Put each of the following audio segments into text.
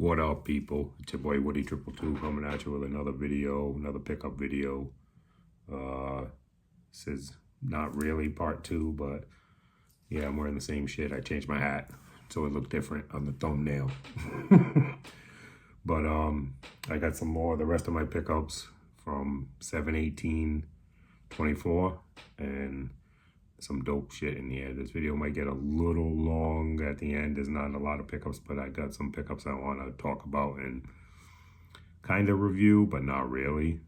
What up, people? It's your boy Woody 222 coming at you with another video, another pickup video. This is not really part 2, but yeah, I'm wearing the same shit. I changed my hat so it looked different on the thumbnail. But I got some more of the rest of my pickups from 7/18/24 and some dope shit in here. This video might get a little long at the end. There's not a lot of pickups, but I got some pickups I want to talk about and kind of review, but not really.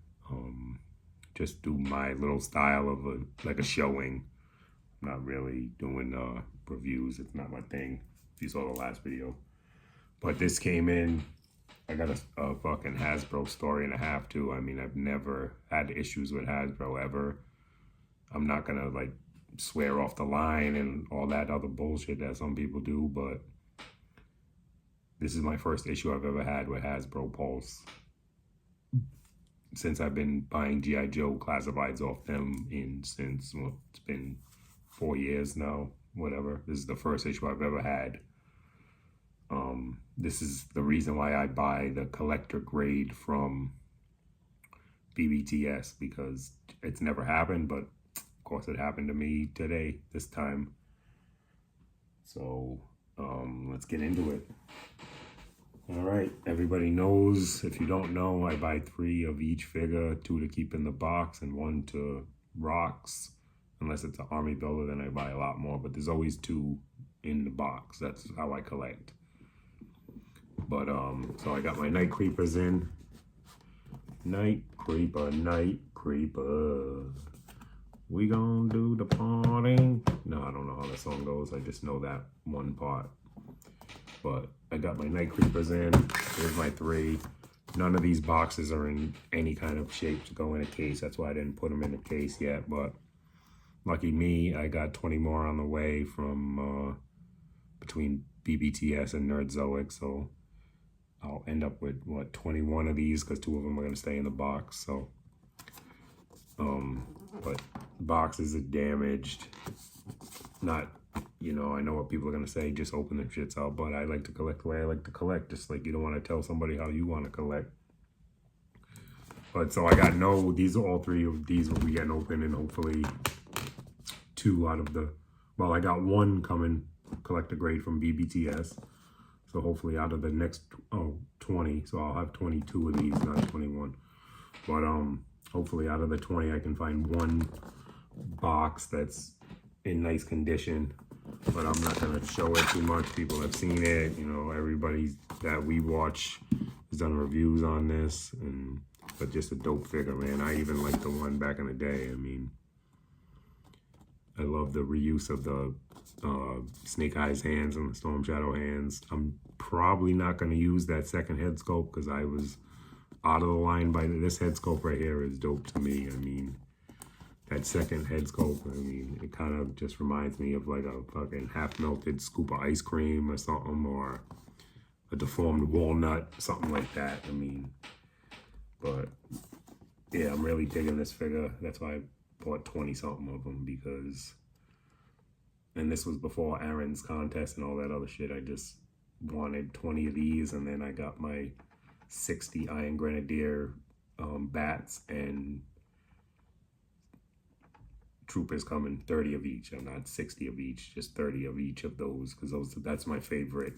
Just do my little style of like a showing. I'm not really doing reviews. It's not my thing. If you saw the last video. But this came in. I got a fucking Hasbro story and a half too. I mean, I've never had issues with Hasbro ever. I'm not gonna like swear off the line and all that other bullshit that some people do, but this is my first issue I've ever had with Hasbro Pulse since I've been buying G.I. Joe classifieds off them since, well, it's been 4 years now, whatever. This is the first issue I've ever had. This is the reason why I buy the collector grade from BBTS, because it's never happened, but of course it happened to me today, this time. So let's get into it. All right, everybody knows. If you don't know, I buy 3 of each figure, 2 to keep in the box and 1 to rocks. Unless it's an army builder, then I buy a lot more, but there's always 2 in the box. That's how I collect. But so I got my night creepers in. Night creeper, we gon' do the party. No, I don't know how the song goes. I just know that one part. But I got my night creepers in. Here's my 3. None of these boxes are in any kind of shape to go in a case. That's why I didn't put them in a case yet. But lucky me, I got 20 more on the way from between BBTS and Nerdzoic. So I'll end up with, what, 21 of these, because 2 of them are going to stay in the box. So, but boxes are damaged. Not, you know, I know what people are going to say, just open the shits out, but I like to collect the way I like to collect, just like you don't want to tell somebody how you want to collect. But so I got these are all 3 of these will be getting open, and hopefully 2 out of the, well, I got 1 coming, collector grade from BBTS. So hopefully out of the next 20, so I'll have 22 of these, not 21. But hopefully out of the 20, I can find 1 box that's in nice condition. But I'm not gonna show it too much. People have seen it. You know, everybody that we watch has done reviews on this, but just a dope figure, man. I even like the one back in the day. I mean, I love the reuse of the Snake Eyes hands and the Storm Shadow hands. I'm probably not going to use that second head sculpt because I was out of the line by this head sculpt right here is dope to me. I mean, that second head sculpt, I mean, it kind of just reminds me of like a fucking half-melted scoop of ice cream or something, or a deformed walnut, something like that. I mean, but yeah, I'm really digging this figure. That's why I bought 20-something of them, because, and this was before Aaron's contest and all that other shit. I just wanted 20 of these, and then I got my 60 Iron Grenadier bats and troopers coming, 30 of each. I'm not 60 of each, just 30 of each of those, because that's my favorite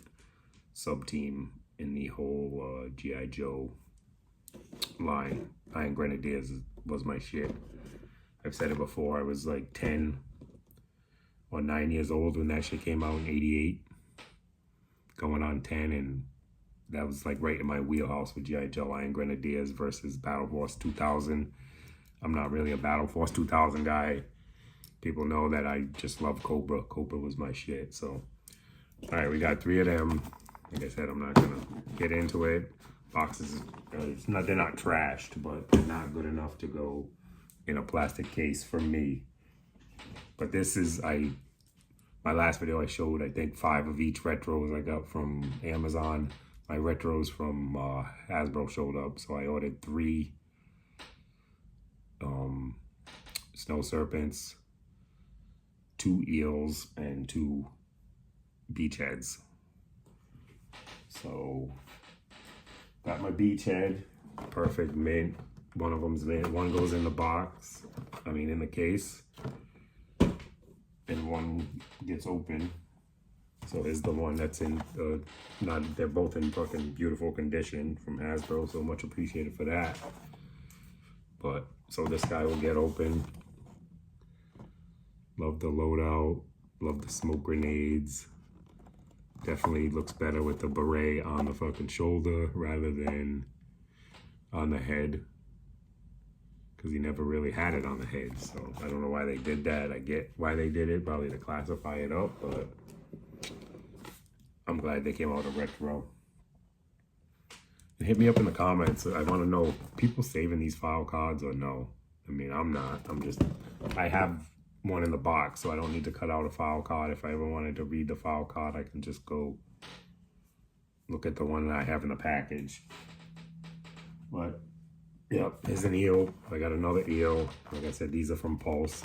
sub-team in the whole G.I. Joe line. Iron Grenadiers was my shit. I've said it before, I was like 10 or 9 years old when that shit came out in 88. Going on 10, and that was like right in my wheelhouse with G.I. Joe Iron Grenadiers versus Battle Force 2000. I'm not really a Battle Force 2000 guy. People know that I just love Cobra. Cobra was my shit, so. All right, we got 3 of them. Like I said, I'm not gonna get into it. Boxes, they're not trashed, but they're not good enough to go in a plastic case for me. But this is, my last video I showed, I think 5 of each retros I got from Amazon. My retros from Hasbro showed up, so I ordered 3 Snow Serpents, 2 Eels, and 2 Beachheads. So Got my beachhead, perfect mint. One of them's mint. One goes in the box, in the case, and one gets open. So here's the one that's in, they're both in fucking beautiful condition from Hasbro, so much appreciated for that. But, so this guy will get open. Love the loadout, love the smoke grenades. Definitely looks better with the beret on the fucking shoulder rather than on the head. Because he never really had it on the head, so I don't know why they did that. I get why they did it, probably to classify it up, but I'm glad they came out of retro. And hit me up in the comments. I want to know, people saving these file cards or no? I'm not. I have one in the box, so I don't need to cut out a file card. If I ever wanted to read the file card, I can just go look at the one that I have in the package. But, yeah, here's an eel. I got another eel. Like I said, these are from Pulse.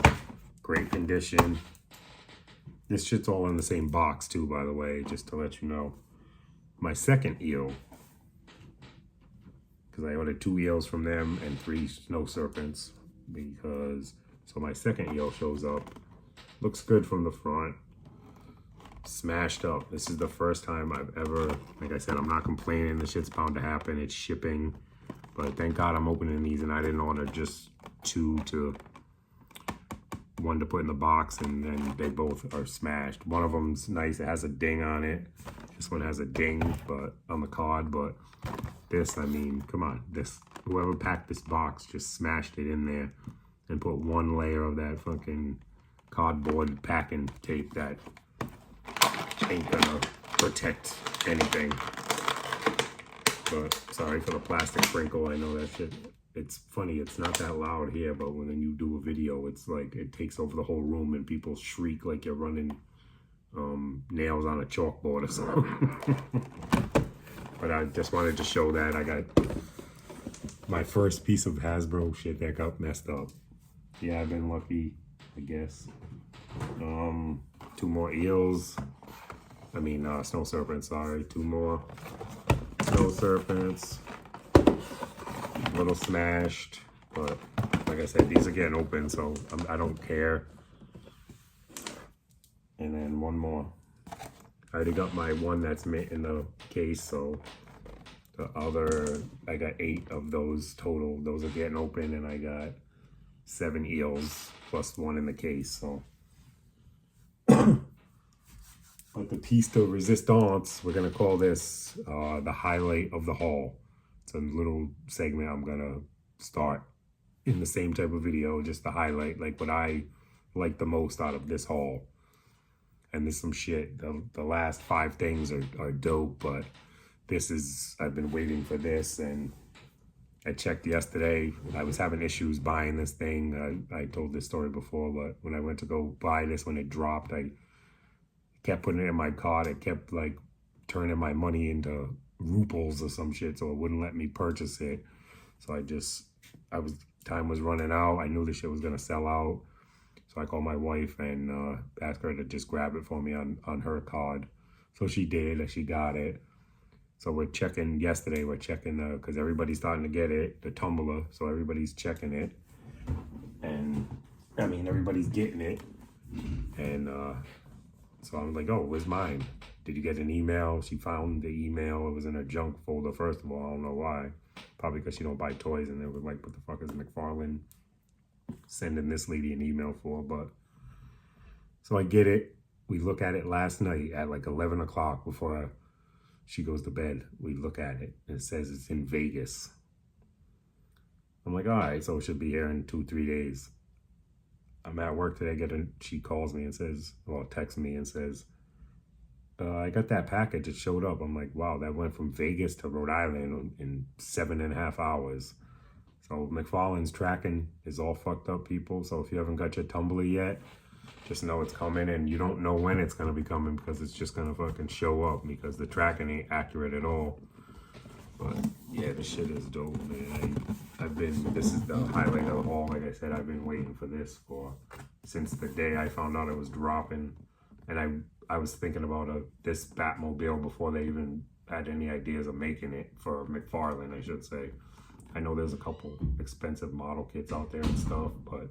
Great condition. This shit's all in the same box too, by the way, just to let you know. My second eel, because I ordered 2 eels from them and 3 snow serpents, so my second eel shows up. Looks good from the front. Smashed up. This is the first time I've ever, like I said, I'm not complaining. The shit's bound to happen. It's shipping. But thank God I'm opening these, and I didn't order just 2 to... one to put in the box, and then they both are smashed. One of them's nice, it has a ding on it. This one has a ding but on the card, but this, come on, whoever packed this box just smashed it in there and put one layer of that fucking cardboard packing tape that ain't gonna protect anything. But sorry for the plastic sprinkle, I know that shit. It's funny, it's not that loud here, but when you do a video, it's like it takes over the whole room and people shriek like you're running nails on a chalkboard or something. But I just wanted to show that I got my first piece of Hasbro shit that got messed up. Yeah, I've been lucky, I guess. 2 more eels. Snow serpents, sorry. 2 more snow serpents. A little smashed, but like I said, these are getting open, so I don't care. And then 1 more. I already got my one that's in the case, so the other, I got 8 of those total. Those are getting open, and I got 7 eels plus 1 in the case, so. But the piece de resistance, we're gonna call this the highlight of the haul. It's a little segment I'm gonna start in the same type of video, just to highlight like what I like the most out of this haul. And there's some shit, the last 5 things are dope, but this is, I've been waiting for this, and I checked yesterday. I was having issues buying this thing. I told this story before, but when I went to go buy this, when it dropped, I kept putting it in my cart. It kept like turning my money into ruples or some shit, so it wouldn't let me purchase it. So time was running out. I knew this shit was gonna sell out. So I called my wife and asked her to just grab it for me on her card. So she did, and she got it. So we're checking yesterday, because everybody's starting to get it, the tumbler, so everybody's checking it. And everybody's getting it. And so I was like, oh, where's mine? Did you get an email? She found the email. It was in her junk folder, first of all. I don't know why. Probably because she don't buy toys, and they were like, what the fuck is McFarlane sending this lady an email for? But so I get it. We look at it last night at like 11 o'clock before she goes to bed. We look at it, and it says it's in Vegas. I'm like, all right, so it should be here in 2-3 days. I'm at work today, she calls me and says, well, texts me and says, I got that package, it showed up. I'm like, wow, that went from Vegas to Rhode Island in 7.5 hours. So McFarlane's tracking is all fucked up, people. So if you haven't got your tumbler yet, just know it's coming, and you don't know when it's gonna be coming, because it's just gonna fucking show up, because the tracking ain't accurate at all. But yeah, this shit is dope, man. This is the highlight of the haul. Like I said, I've been waiting for this since the day I found out it was dropping. And I was thinking about this Batmobile before they even had any ideas of making it for McFarlane, I should say. I know there's a couple expensive model kits out there and stuff, but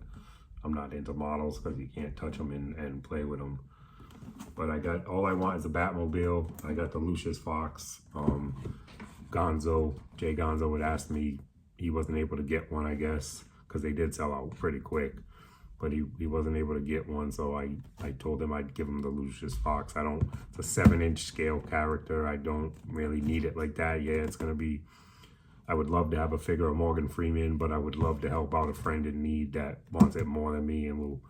I'm not into models because you can't touch them and play with them. But I got, all I want is a Batmobile. I got the Lucius Fox. Jay Gonzo had asked me, he wasn't able to get one, I guess, because they did sell out pretty quick. But he wasn't able to get one, so I told him I'd give him the Lucius Fox. It's a 7-inch scale character. I don't really need it like that. Yeah, it's gonna be, I would love to have a figure of Morgan Freeman, but I would love to help out a friend in need that wants it more than me and will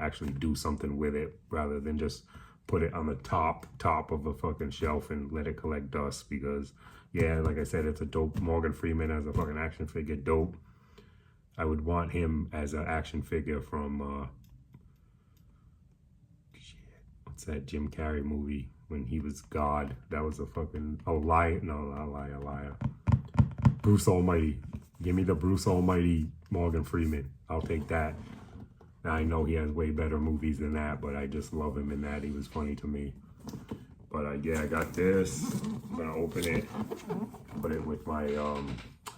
actually do something with it rather than just put it on the top of a fucking shelf and let it collect dust. Because yeah, like I said, it's a dope Morgan Freeman as a fucking action figure, dope. I would want him as an action figure from what's that Jim Carrey movie when he was God? That was a fucking liar. Bruce Almighty. Give me the Bruce Almighty Morgan Freeman. I'll take that. Now I know he has way better movies than that, but I just love him in that. He was funny to me. But yeah, I got this. I'm gonna open it. Put it with my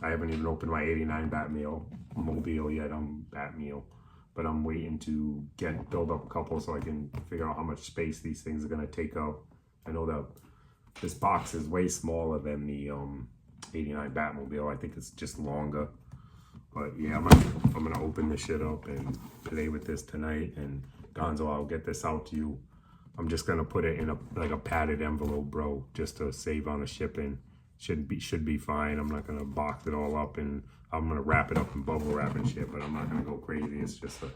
I haven't even opened my 89 Batmobile yet. Batmobile. But I'm waiting to build up a couple so I can figure out how much space these things are gonna take up. I know that this box is way smaller than the 89 Batmobile. I think it's just longer. But yeah, I'm gonna open this shit up and play with this tonight. And Gonzo, I'll get this out to you. I'm just gonna put it in a padded envelope, bro, just to save on the shipping. Should be fine. I'm not gonna box it all up, and I'm gonna wrap it up in bubble wrap and shit. But I'm not gonna go crazy. It's just a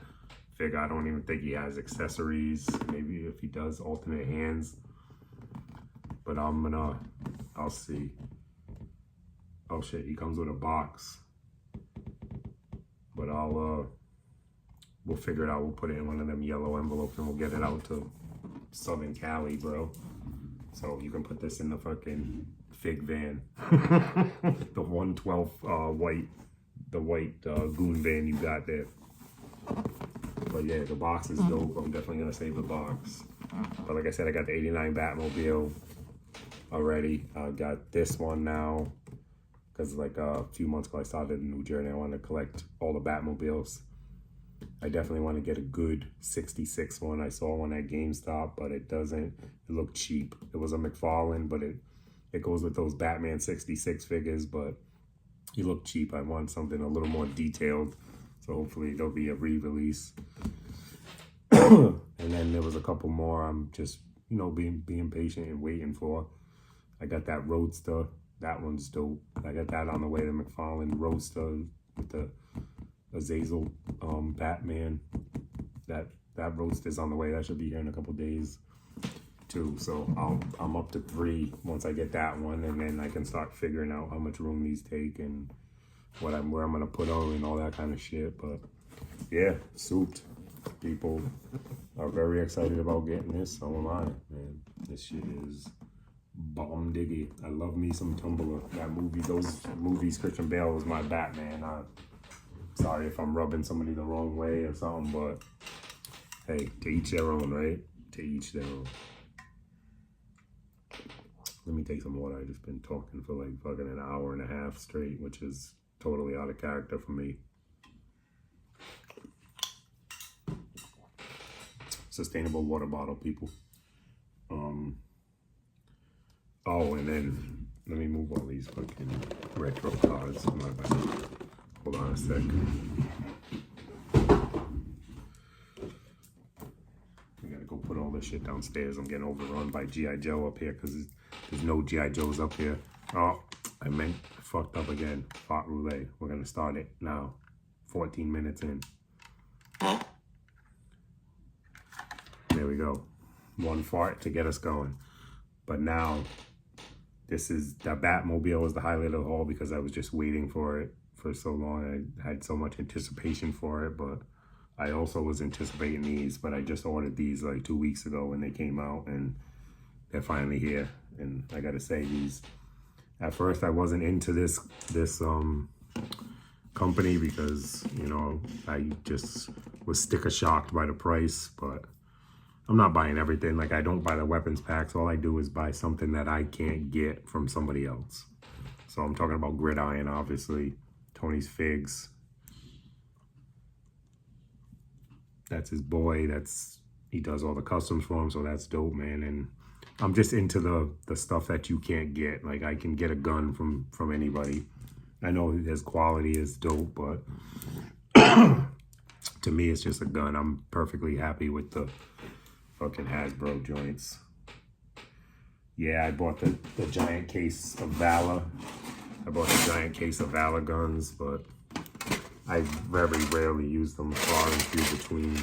figure. I don't even think he has accessories. Maybe if he does, alternate hands. But I'll see. Oh shit, he comes with a box. But we'll figure it out. We'll put it in one of them yellow envelopes and we'll get it out to Southern Cali, bro. So you can put this in the fucking fig van. The 112 white goon van you got there. But yeah, the box is dope. I'm definitely gonna save the box. But like I said, I got the 89 Batmobile already. I got this one now. Because like a few months ago I started a new journey. I want to collect all the Batmobiles. I definitely want to get a good 66 one. I saw one at GameStop, but it looked cheap. It was a McFarlane, but it goes with those Batman 66 figures, but he looked cheap. I want something a little more detailed. So hopefully there'll be a re-release. And then there was a couple more I'm just, being patient and waiting for. I got that Roadster. That one's dope. I got that on the way to McFarlane. Roadster with the Azazel Batman. That Roadster's on the way. That should be here in a couple days too. So I'm up to 3 once I get that one, and then I can start figuring out how much room these take and where I'm gonna put them and all that kind of shit. But yeah, souped. People are very excited about getting this. So am I, man. This shit is bomb diggy. I love me some Tumblr. Those movies, Christian Bale was my Batman. Sorry if I'm rubbing somebody the wrong way or something, but hey, to each their own, right? To each their own. Let me take some water. I've just been talking for like fucking an hour and a half straight, which is totally out of character for me. Sustainable water bottle, people. Oh, and then let me move all these fucking retro cards. My bad. Hold on a sec. I gotta go put all this shit downstairs. I'm getting overrun by G.I. Joe up here because there's no G.I. Joes up here. Oh, I fucked up again. Fart roulette. We're gonna start it now. 14 minutes in. There we go. One fart to get us going. But now, that Batmobile was the highlight of the haul because I was just waiting for it for so long. I had so much anticipation for it, but I also was anticipating these, but I just ordered these like 2 weeks ago when they came out, and they're finally here. And I gotta say, these, at first I wasn't into this company because, I just was sticker shocked by the price, but I'm not buying everything. Like, I don't buy the weapons packs. All I do is buy something that I can't get from somebody else. So I'm talking about Gridiron, obviously. Tony's Figs. That's his boy. He does all the customs for him, so that's dope, man. And I'm just into the stuff that you can't get. Like, I can get a gun from anybody. I know his quality is dope, but to me, it's just a gun. I'm perfectly happy with the fucking Hasbro joints. Yeah, I bought the giant case of Valor. I bought the giant case of Valor guns, but I very rarely use them, far and few between.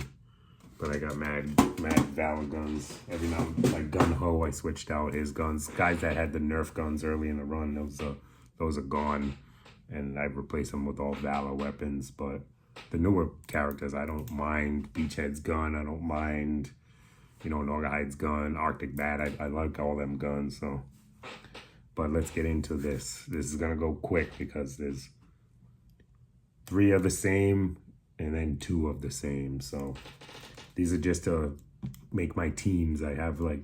But I got mad Valor guns. Every now, like Gun Ho, I switched out his guns. Guys that had the Nerf guns early in the run, those are gone, and I've replaced them with all Valor weapons. But the newer characters, I don't mind Beachhead's gun. I don't mind, Naugahide's gun, Arctic Bat. I like all them guns. So, but let's get into this. This is gonna go quick because there's 3 of the same and then 2 of the same. So these are just to make my teams. I have like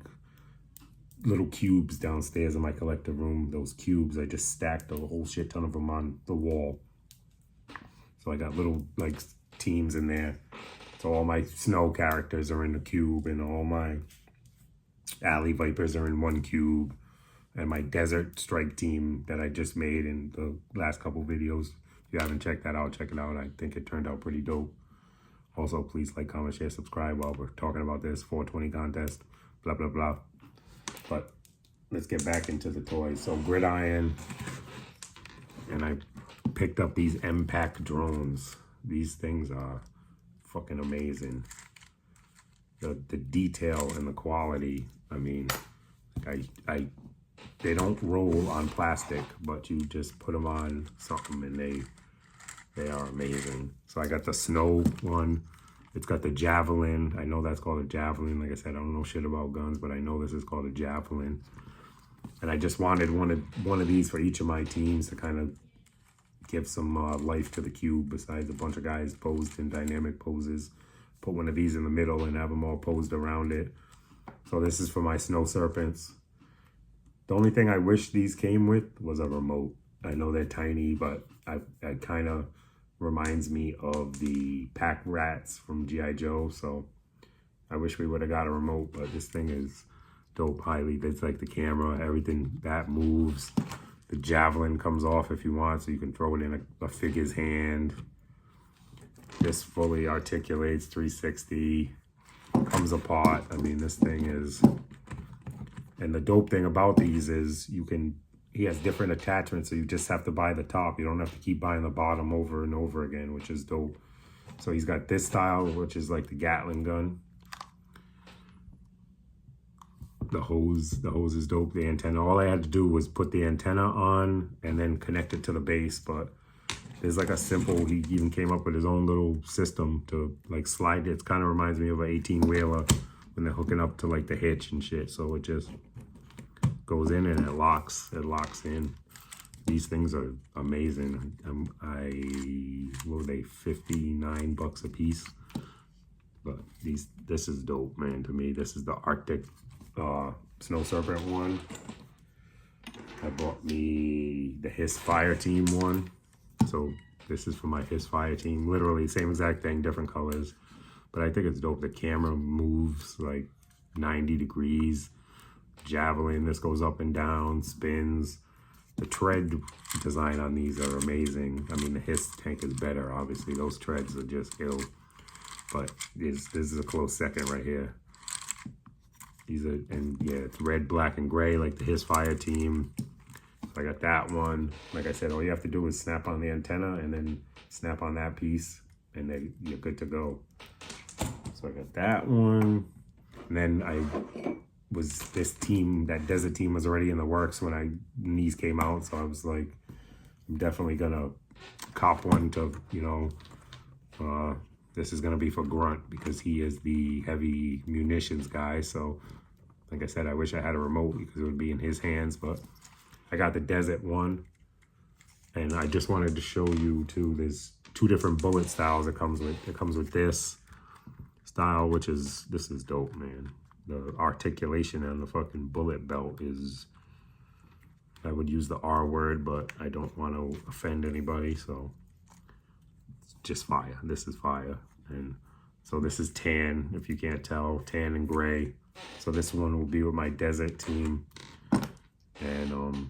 little cubes downstairs in my collector room. Those cubes, I just stacked a whole shit ton of them on the wall. So I got little like teams in there. So all my snow characters are in the cube, and all my alley vipers are in one cube. And my desert strike team that I just made in the last couple videos. If you haven't checked that out, check it out. I think it turned out pretty dope. Also, please like, comment, share, subscribe while we're talking about this 420 contest, blah, blah, blah. But let's get back into the toys. So Gridiron, and I picked up these M-Pack drones. These things are fucking amazing. The detail and the quality, I mean, they don't roll on plastic, but you just put them on something and they are amazing. So I got the snow one. It's got the javelin. I know that's called a javelin. Like I said, I don't know shit about guns, but I know this is called a javelin. And I just wanted one of these for each of my teams to kind of give some life to the cube, besides a bunch of guys posed in dynamic poses. Put one of these in the middle and have them all posed around it. So this is for my snow serpents. The only thing I wish these came with was a remote. I know they're tiny, but I kind of reminds me of the pack rats from G.I. Joe. So I wish we would have got a remote, but this thing is dope highly. It's like the camera, everything that moves. The javelin comes off if you want, so you can throw it in a figure's hand. This fully articulates 360, comes apart. I mean, this thing is... And the dope thing about these is he has different attachments, so you just have to buy the top. You don't have to keep buying the bottom over and over again, which is dope. So he's got this style, which is like the Gatling gun. The hose is dope. The antenna, all I had to do was put the antenna on and then connect it to the base. But there's like a simple, he even came up with his own little system to like slide it. It kind of reminds me of an 18-wheeler when they're hooking up to like the hitch and shit. So it just goes in and it locks in. These things are amazing. What were they, 59 bucks a piece? But this is dope, man. To me, this is the Arctic Snow Serpent one. I bought me the Hiss Fire Team one. So this is for my Hiss Fire Team. Literally same exact thing, different colors. But I think it's dope. The camera moves like 90 degrees. Javelin, this goes up and down, spins. The tread design on these are amazing. I mean, the Hiss tank is better, obviously. Those treads are just ill. But this is a close second right here. These are, and yeah, it's red, black, and gray like the Hiss Fire Team. So I got that one. Like I said, all you have to do is snap on the antenna and then snap on that piece, and then you're good to go. So I got that one. And then this team, that desert team was already in the works when these came out. So I was like, I'm definitely gonna cop one to, this is gonna be for Grunt because he is the heavy munitions guy. So like I said, I wish I had a remote because it would be in his hands, but I got the desert one. And I just wanted to show you too, there's 2 different bullet styles it comes with. It comes with this. style, which is, this is dope, man. The articulation on the fucking bullet belt is, I would use the R word, but I don't want to offend anybody, so it's just fire. This is fire. And so this is tan, if you can't tell, tan and gray. So this one will be with my desert team. And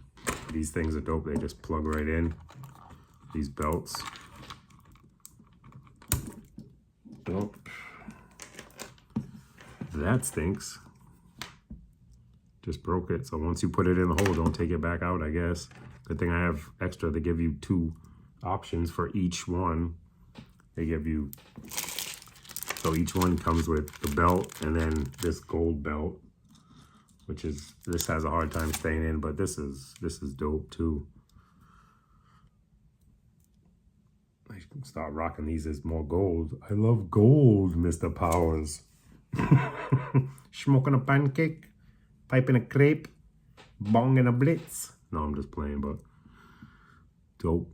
these things are dope. They just plug right in, these belts. Dope. That stinks. Just broke it. So once you put it in the hole, don't take it back out, I guess. Good thing I have extra. They give you 2 options for each one. They give you, so each one comes with the belt and then this gold belt, which is, this has a hard time staying in, but this is dope too. I can start rocking these as more gold. I love gold, Mr. Powers. Smoking a pancake, piping a crepe, bonging a blitz. No, I'm just playing, but dope.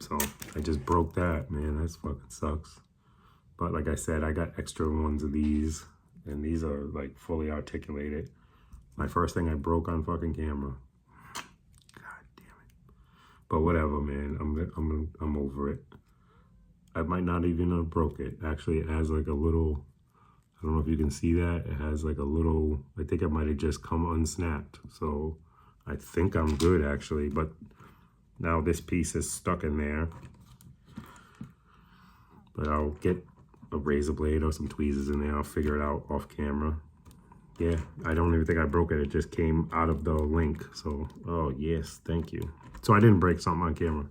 So I just broke that, man. That fucking sucks. But like I said, I got extra ones of these, and these are like fully articulated. My first thing I broke on fucking camera. God damn it. But whatever, man. I'm over it. I might not even have broke it. Actually, it has like a little, I don't know if you can see that. It has like a little, I think it might have just come unsnapped. So I think I'm good actually, but now this piece is stuck in there. But I'll get a razor blade or some tweezers in there. I'll figure it out off camera. Yeah, I don't even think I broke it. It just came out of the link. So, oh yes, thank you. So I didn't break something on camera.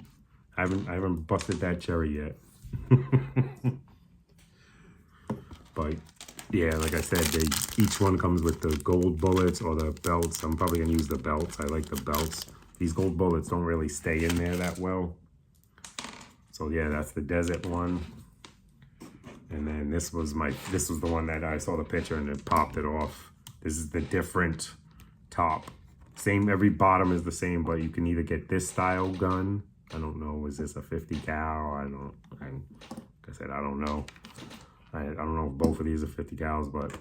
I haven't busted that cherry yet. But yeah, like I said, each one comes with the gold bullets or the belts. I'm probably gonna use the belts. I like the belts. These gold bullets don't really stay in there that well. So yeah, that's the desert one. And then this was the one that I saw the picture and it popped it off. This is the different top. Same, every bottom is the same, but you can either get this style gun. I don't know, is this a 50 cal? Like I said, I don't know. I don't know if both of these are 50 cals, but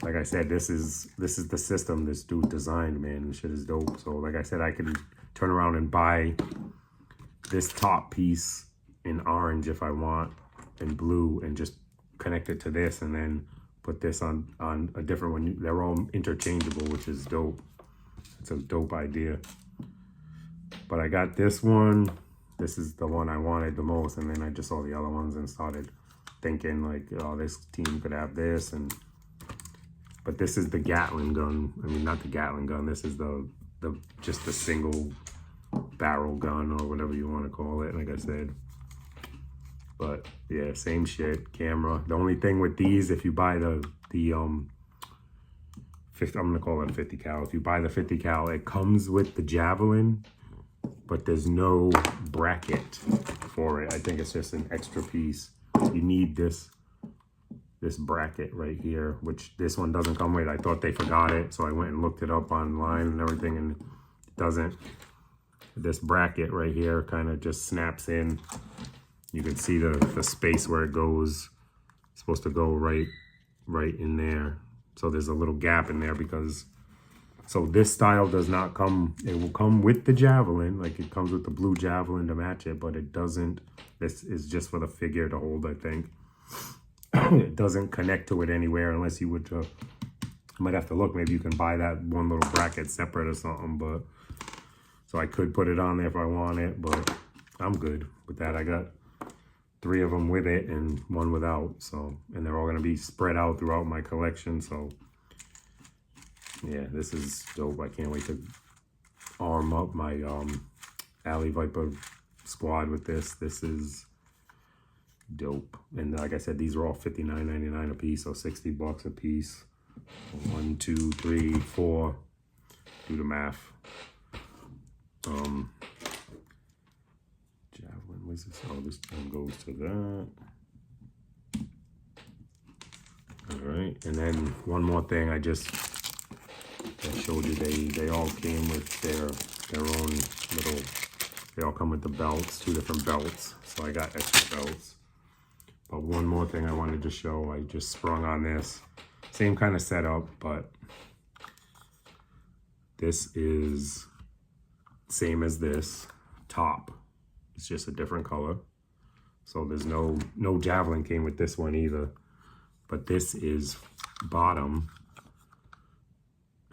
like I said, this is the system this dude designed, man. This shit is dope. So like I said, I can turn around and buy this top piece in orange if I want, and blue, and just connect it to this, and then put this on a different one. They're all interchangeable, which is dope. It's a dope idea. But I got this one. This is the one I wanted the most, and then I just saw the other ones and started thinking like, oh, this team could have this. But this is the Gatling gun. I mean, not the Gatling gun. This is just the single barrel gun, or whatever you want to call it, like I said. But yeah, same shit, camera. The only thing with these, if you buy the 50, I'm gonna call it a 50 cal. If you buy the 50 cal, it comes with the javelin, but there's no bracket for it. I think it's just an extra piece. You need this bracket right here, which this one doesn't come with. I thought they forgot it, so I went and looked it up online and everything, and it doesn't. This bracket right here kind of just snaps in. You can see the space where it goes. It's supposed to go right in there. So there's a little gap in there because, so this style does not come, it will come with the javelin, like it comes with the blue javelin to match it, but it doesn't, this is just for the figure to hold, I think. It doesn't connect to it anywhere unless you would, you might have to look, maybe you can buy that one little bracket separate or something, but, so I could put it on there if I want it, but I'm good with that. I got 3 of them with it and 1 without, so, and they're all gonna be spread out throughout my collection, so yeah, this is dope. I can't wait to arm up my Alley Viper squad with this. This is dope. And like I said, these are all $59.99 a piece, so $60 a piece. 1, 2, 3, 4. Do the math. Javelin, what's this? Oh, this one goes to that. All right, and then one more thing. I showed you they all came with their own little. They all come with the belts, 2 different belts. So I got extra belts. But one more thing I wanted to show, I just sprung on this. Same kind of setup, but this is same as this. Top, it's just a different color. So there's no javelin came with this one either. But this is bottom.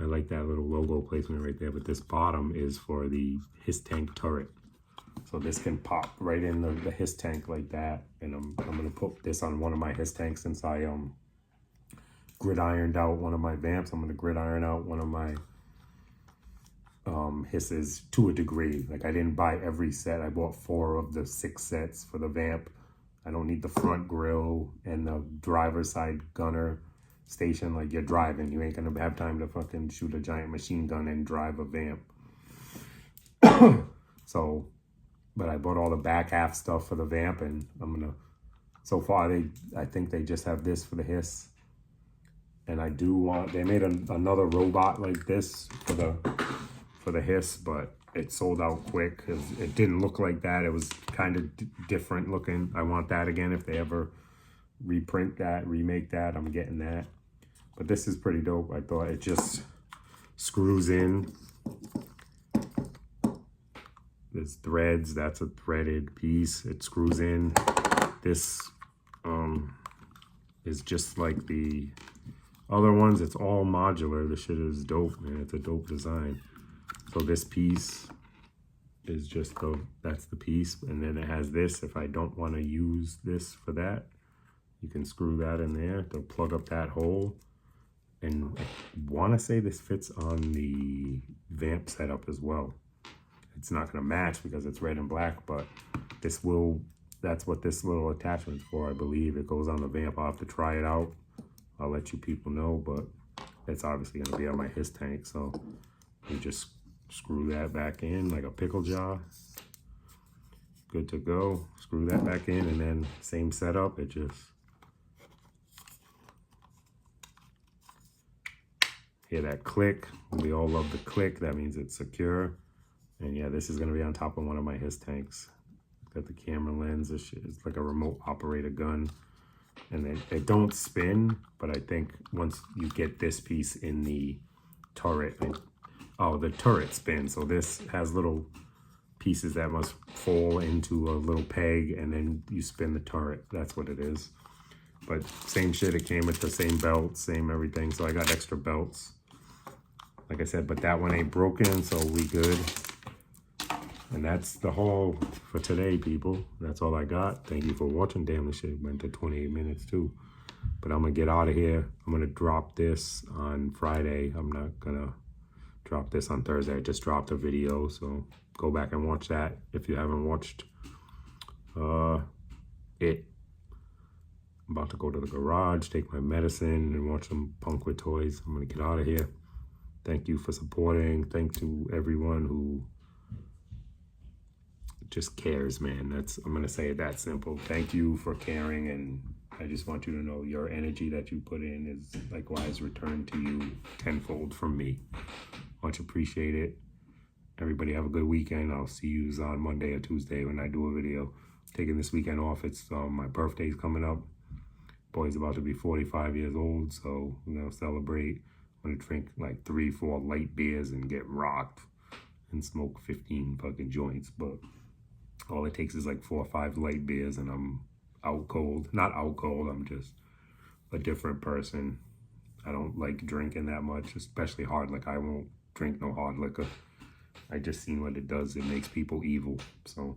I like that little logo placement right there, but this bottom is for the HISS tank turret. So this can pop right in the HISS tank like that. And I'm gonna put this on one of my HISS tanks since I gridironed out one of my vamps. I'm gonna gridiron out one of my HISSes to a degree. Like I didn't buy every set. I bought 4 of the 6 sets for the vamp. I don't need the front grill and the driver's side gunner station. Like you're driving, you ain't gonna have time to fucking shoot a giant machine gun and drive a vamp. So, but I bought all the back half stuff for the vamp, and I'm gonna, so far I think they just have this for the HISS. And I do want, they made another robot like this for the HISS, but it sold out quick because it didn't look like that. It was kind of different looking. I want that again. If they ever reprint that, remake that, I'm getting that. But this is pretty dope. I thought it just screws in. There's threads. That's a threaded piece. It screws in. This is just like the other ones. It's all modular. This shit is dope, man. It's a dope design. So this piece is just that's the piece. And then it has this. If I don't want to use this for that, you can screw that in there to plug up that hole. And I want to say this fits on the vamp setup as well. It's not going to match because it's red and black, but this will, that's what this little attachment's for, I believe. It goes on the vamp. I'll have to try it out. I'll let you people know, but it's obviously going to be on my HISS tank. So you just screw that back in like a pickle jar. Good to go. Screw that back in, and then same setup. It just, hear that click. We all love the click. That means it's secure. And yeah, this is going to be on top of one of my HISS tanks. Got the camera lens. It's like a remote operator gun. And they don't spin, but I think once you get this piece in the turret, the turret spins. So this has little pieces that must fall into a little peg, and then you spin the turret. That's what it is. But same shit. It came with the same belt, same everything. So I got extra belts. Like I said, but that one ain't broken, so we good. And that's the haul for today, people. That's all I got. Thank you for watching. Damn, this shit went to 28 minutes too. But I'm gonna get out of here. I'm gonna drop this on Friday. I'm not gonna drop this on Thursday. I just dropped a video, so go back and watch that if you haven't watched it. I'm about to go to the garage, take my medicine, and watch some Punk with Toys. I'm gonna get out of here. Thank you for supporting. Thanks to everyone who just cares, man. I'm gonna say it that simple. Thank you for caring, and I just want you to know your energy that you put in is likewise returned to you tenfold from me. Much appreciated. Everybody have a good weekend. I'll see you on Monday or Tuesday when I do a video. Taking this weekend off. It's my birthday's coming up. Boy's about to be 45 years old, so we're gonna celebrate. I'm gonna drink like 3-4 light beers and get rocked and smoke 15 fucking joints, but all it takes is like 4 or 5 light beers and I'm out cold. Not out cold, I'm just a different person. I don't like drinking that much, especially hard liquor. I won't drink no hard liquor. I just seen what it does. It makes people evil. So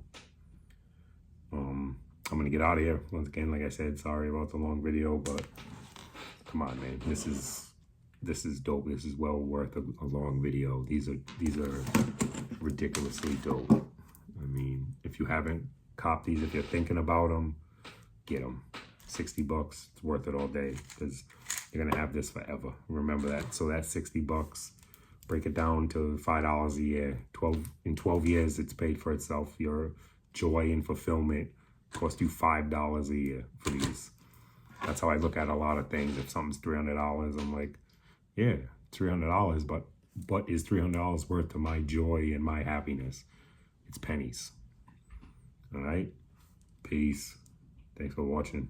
I'm gonna get out of here. Once again, like I said, sorry about the long video, but come on, man. This is dope. This is well worth a long video. These are ridiculously dope. I mean, if you haven't copped these, if you're thinking about them, get them. 60 bucks, it's worth it all day because you're gonna have this forever. Remember that. So that's 60 bucks. Break it down to $5 a year. In 12 years, it's paid for itself. Your joy and fulfillment cost you $5 a year for these. That's how I look at a lot of things. If something's $300, I'm like, yeah, $300, but what is $300 worth to my joy and my happiness? It's pennies. All right? Peace. Thanks for watching.